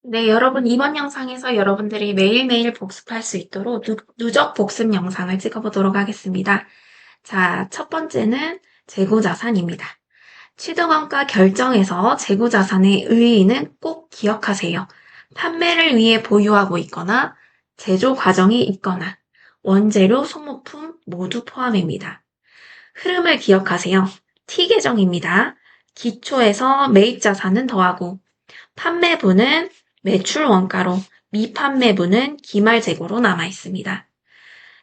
네, 여러분 이번 영상에서 여러분들이 매일매일 복습할 수 있도록 누적 복습 영상을 찍어보도록 하겠습니다. 자, 첫 번째는 재고자산입니다. 취득원가 결정에서 재고자산의 의의는 꼭 기억하세요. 판매를 위해 보유하고 있거나 제조 과정이 있거나 원재료, 소모품 모두 포함입니다. 흐름을 기억하세요. T 계정입니다. 기초에서 매입자산은 더하고 판매분은 매출 원가로, 미판매분은 기말재고로 남아있습니다.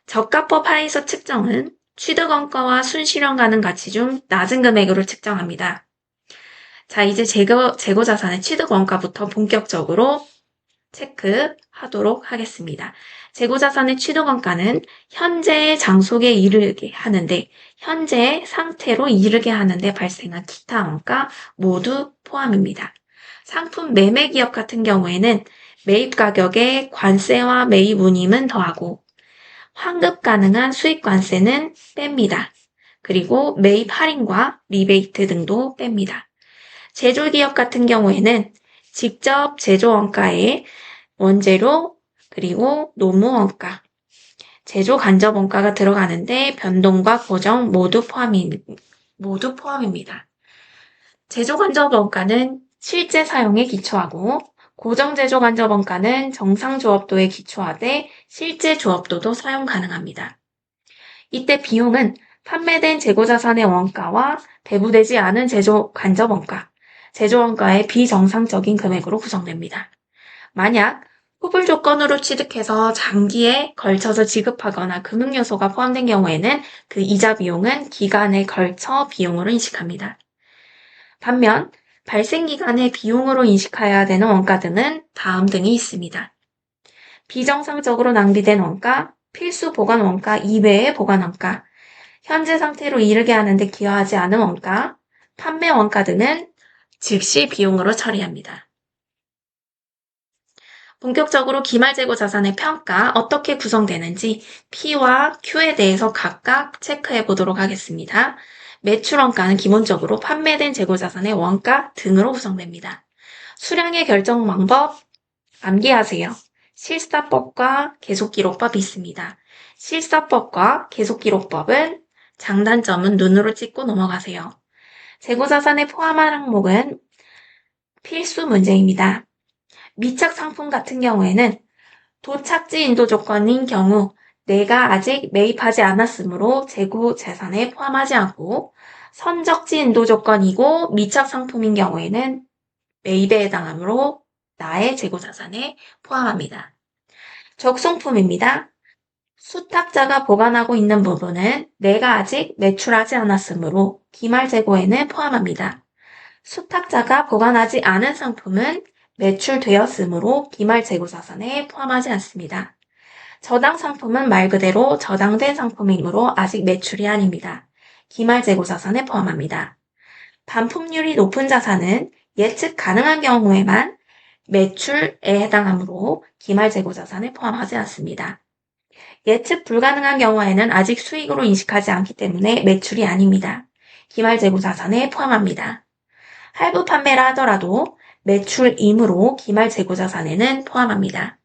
저가법 하에서 측정은 취득원가와 순실현 가능 가치 중 낮은 금액으로 측정합니다. 자, 이제 재고자산의 취득원가부터 본격적으로 체크하도록 하겠습니다. 재고자산의 취득원가는 현재의 장속에 이르게 하는데, 현재의 상태로 이르게 하는데 발생한 기타 원가 모두 포함입니다. 상품 매매 기업 같은 경우에는 매입 가격에 관세와 매입 운임은 더하고 환급 가능한 수익 관세는 뺍니다. 그리고 매입 할인과 리베이트 등도 뺍니다. 제조 기업 같은 경우에는 직접 제조 원가에 원재료 그리고 노무 원가, 제조 간접 원가가 들어가는데 변동과 고정 모두 포함입니다. 제조 간접 원가는 실제 사용에 기초하고 고정 제조 간접 원가는 정상 조업도에 기초하되 실제 조업도도 사용 가능합니다. 이때 비용은 판매된 재고자산의 원가와 배부되지 않은 제조 간접 원가, 제조 원가의 비정상적인 금액으로 구성됩니다. 만약 후불 조건으로 취득해서 장기에 걸쳐서 지급하거나 금융 요소가 포함된 경우에는 그 이자 비용은 기간에 걸쳐 비용으로 인식합니다. 반면 발생 기간의 비용으로 인식해야 되는 원가 등은 다음 등이 있습니다. 비정상적으로 낭비된 원가, 필수 보관 원가 이외의 보관 원가, 현재 상태로 이르게 하는데 기여하지 않은 원가, 판매 원가 등은 즉시 비용으로 처리합니다. 본격적으로 기말재고 자산의 평가 어떻게 구성되는지 P와 Q에 대해서 각각 체크해 보도록 하겠습니다. 매출 원가는 기본적으로 판매된 재고자산의 원가 등으로 구성됩니다. 수량의 결정 방법 암기하세요. 실사법과 계속기록법이 있습니다. 실사법과 계속기록법은 장단점은 눈으로 찍고 넘어가세요. 재고자산에 포함한 항목은 필수 문제입니다. 미착 상품 같은 경우에는 도착지 인도 조건인 경우 내가 아직 매입하지 않았으므로 재고 재산에 포함하지 않고 선적지 인도 조건이고 미착 상품인 경우에는 매입에 해당하므로 나의 재고 자산에 포함합니다. 적송품입니다. 수탁자가 보관하고 있는 부분은 내가 아직 매출하지 않았으므로 기말 재고에는 포함합니다. 수탁자가 보관하지 않은 상품은 매출되었으므로 기말 재고 자산에 포함하지 않습니다. 저당 상품은 말 그대로 저당된 상품이므로 아직 매출이 아닙니다. 기말 재고 자산에 포함합니다. 반품률이 높은 자산은 예측 가능한 경우에만 매출에 해당하므로 기말 재고 자산에 포함하지 않습니다. 예측 불가능한 경우에는 아직 수익으로 인식하지 않기 때문에 매출이 아닙니다. 기말 재고 자산에 포함합니다. 할부 판매를 하더라도 매출이므로 기말 재고 자산에는 포함합니다.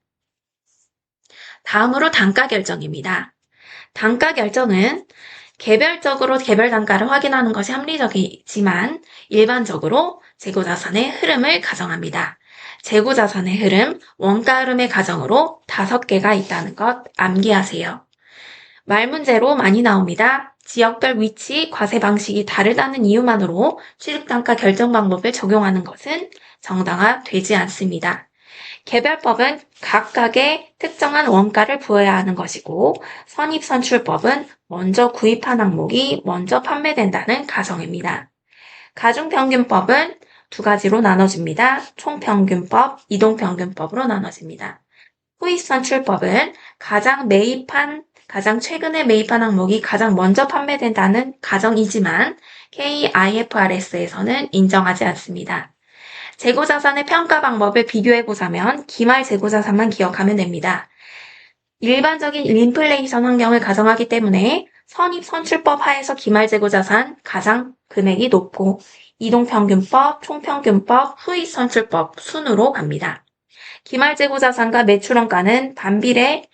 다음으로 단가 결정입니다. 단가 결정은 개별적으로 개별 단가를 확인하는 것이 합리적이지만 일반적으로 재고자산의 흐름을 가정합니다. 재고자산의 흐름, 원가 흐름의 가정으로 5개가 있다는 것 암기하세요. 말문제로 많이 나옵니다. 지역별 위치, 과세 방식이 다르다는 이유만으로 취득단가 결정 방법을 적용하는 것은 정당화되지 않습니다. 개별법은 각각의 특정한 원가를 부여해야 하는 것이고 선입선출법은 먼저 구입한 항목이 먼저 판매된다는 가정입니다. 가중평균법은 2가지로 나눠집니다. 총평균법, 이동평균법으로 나눠집니다. 후입선출법은 가장 최근에 매입한 항목이 가장 먼저 판매된다는 가정이지만 KIFRS에서는 인정하지 않습니다. 재고자산의 평가 방법을 비교해보자면 기말 재고자산만 기억하면 됩니다. 일반적인 인플레이션 환경을 가정하기 때문에 선입선출법 하에서 기말 재고자산 가장 금액이 높고 이동평균법, 총평균법, 후입선출법 순으로 갑니다. 기말재고자산과 매출원가는 반비례하는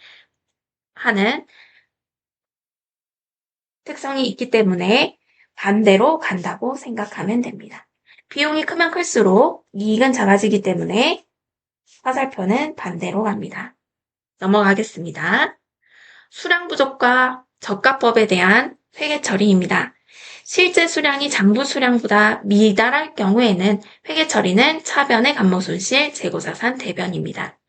특성이 있기 때문에 반대로 간다고 생각하면 됩니다. 비용이 크면 클수록 이익은 작아지기 때문에 화살표는 반대로 갑니다. 넘어가겠습니다. 수량 부족과 저가법에 대한 회계 처리입니다. 실제 수량이 장부 수량보다 미달할 경우에는 회계 처리는 차변의 감모손실, 재고자산 대변입니다.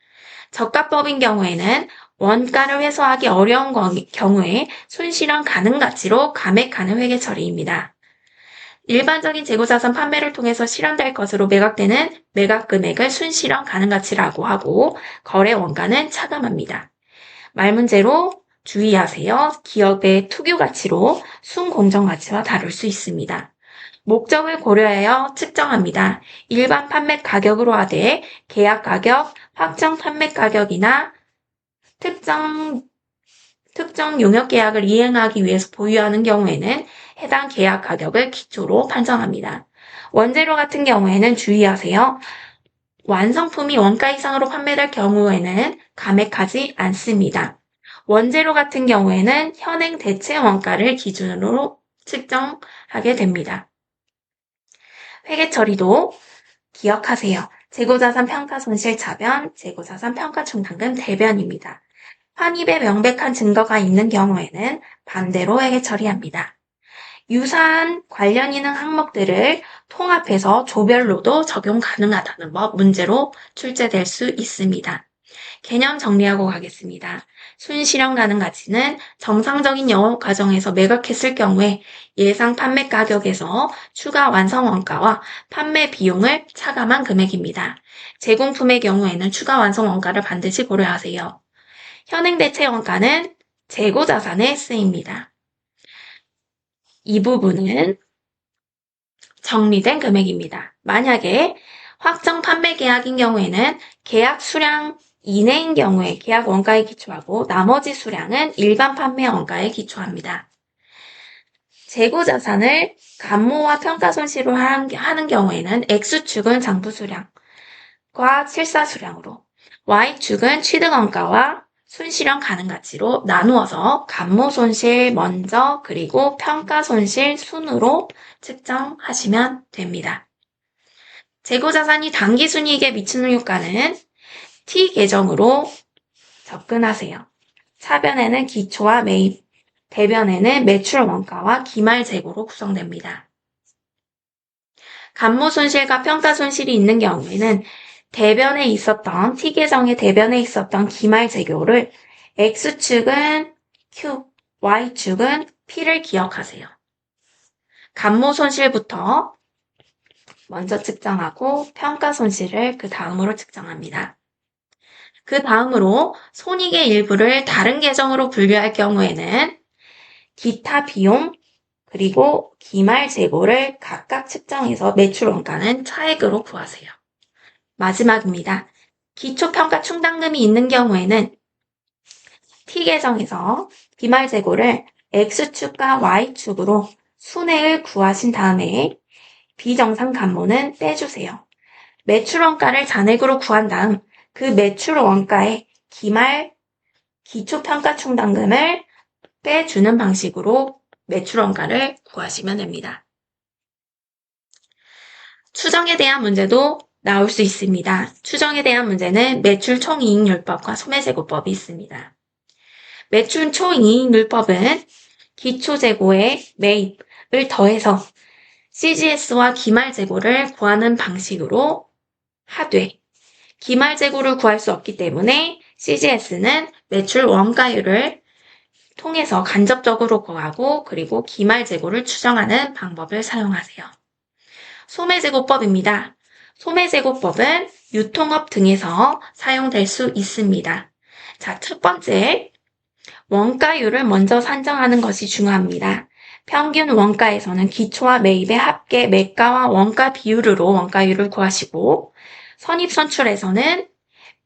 저가법인 경우에는 원가를 회수하기 어려운 경우에 손실형 가능 가치로 감액하는 회계 처리입니다. 일반적인 재고자산 판매를 통해서 실현될 것으로 매각되는 매각 금액을 순실현 가능 가치라고 하고 거래 원가는 차감합니다. 말문제로 주의하세요. 기업의 투규 가치로 순공정 가치와 다룰 수 있습니다. 목적을 고려하여 측정합니다. 일반 판매 가격으로 하되 계약 가격, 확정 판매 가격이나 특정 용역 계약을 이행하기 위해서 보유하는 경우에는 해당 계약 가격을 기초로 판정합니다. 원재료 같은 경우에는 주의하세요. 완성품이 원가 이상으로 판매될 경우에는 감액하지 않습니다. 원재료 같은 경우에는 현행 대체 원가를 기준으로 측정하게 됩니다. 회계 처리도 기억하세요. 재고자산 평가 손실 차변, 재고자산 평가 충당금 대변입니다. 환입에 명백한 증거가 있는 경우에는 반대로 회계 처리합니다. 유사한 관련 이능 항목들을 통합해서 조별로도 적용 가능하다는 법 문제로 출제될 수 있습니다. 개념 정리하고 가겠습니다. 순실현 가능 가치는 정상적인 영업 과정에서 매각했을 경우에 예상 판매 가격에서 추가 완성 원가와 판매 비용을 차감한 금액입니다. 제공품의 경우에는 추가 완성 원가를 반드시 고려하세요. 현행 대체 원가는 재고자산에 쓰입니다. 이 부분은 정리된 금액입니다. 만약에 확정 판매 계약인 경우에는 계약 수량 이내인 경우에 계약 원가에 기초하고 나머지 수량은 일반 판매 원가에 기초합니다. 재고자산을 감모와 평가손실로 하는 경우에는 X축은 장부 수량과 실사 수량으로, Y축은 취득 원가와 순실현 가능 가치로 나누어서 감모손실 먼저 그리고 평가손실 순으로 측정하시면 됩니다. 재고자산이 당기순이익에 미치는 효과는 T 계정으로 접근하세요. 차변에는 기초와 매입, 대변에는 매출 원가와 기말 재고로 구성됩니다. 감모손실과 평가손실이 있는 경우에는 대변에 있었던 T 계정의 대변에 있었던 기말 재고를 X축은 Q, Y축은 P를 기억하세요. 감모손실부터 먼저 측정하고 평가손실을 그 다음으로 측정합니다. 그 다음으로 손익의 일부를 다른 계정으로 분류할 경우에는 기타 비용 그리고 기말 재고를 각각 측정해서 매출 원가는 차액으로 구하세요. 마지막입니다. 기초평가 충당금이 있는 경우에는 T계정에서 기말 재고를 X축과 Y축으로 순액을 구하신 다음에 비정상 감모는 빼주세요. 매출 원가를 잔액으로 구한 다음 그 매출 원가에 기말 기초평가 충당금을 빼주는 방식으로 매출 원가를 구하시면 됩니다. 추정에 대한 문제도 나올 수 있습니다. 추정에 대한 문제는 매출 총이익률법과 소매재고법이 있습니다. 매출 총이익률법은 기초재고의 매입을 더해서 CGS와 기말재고를 구하는 방식으로 하되 기말재고를 구할 수 없기 때문에 CGS는 매출 원가율을 통해서 간접적으로 구하고 그리고 기말재고를 추정하는 방법을 사용하세요. 소매재고법입니다. 소매재고법은 유통업 등에서 사용될 수 있습니다. 자, 첫 번째, 원가율을 먼저 산정하는 것이 중요합니다. 평균 원가에서는 기초와 매입의 합계 매가와 원가 비율으로 원가율을 구하시고 선입선출에서는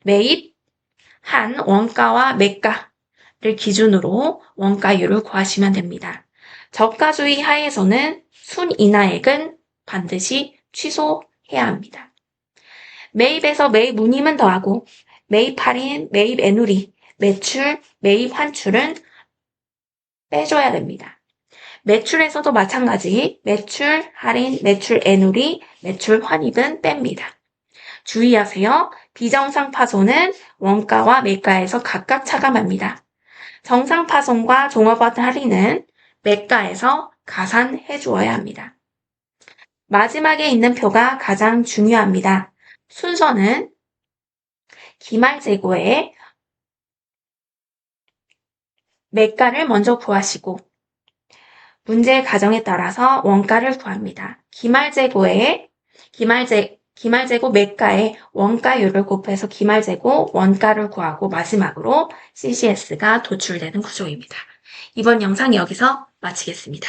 매입한 원가와 매가를 기준으로 원가율을 구하시면 됩니다. 저가주의 하에서는 순인하액은 반드시 취소해야 합니다. 매입에서 매입 운임은 더하고 매입 할인, 매입 애누리, 매출, 매입 환출은 빼줘야 됩니다. 매출에서도 마찬가지 매출, 할인, 매출 애누리, 매출 환입은 뺍니다. 주의하세요. 비정상 파손은 원가와 매가에서 각각 차감합니다. 정상 파손과 종합원 할인은 매가에서 가산해 주어야 합니다. 마지막에 있는 표가 가장 중요합니다. 순서는 기말재고의 매가를 먼저 구하시고 문제 가정에 따라서 원가를 구합니다. 기말재고 매가의 원가율을 곱해서 기말재고 원가를 구하고 마지막으로 CCS가 도출되는 구조입니다. 이번 영상 여기서 마치겠습니다.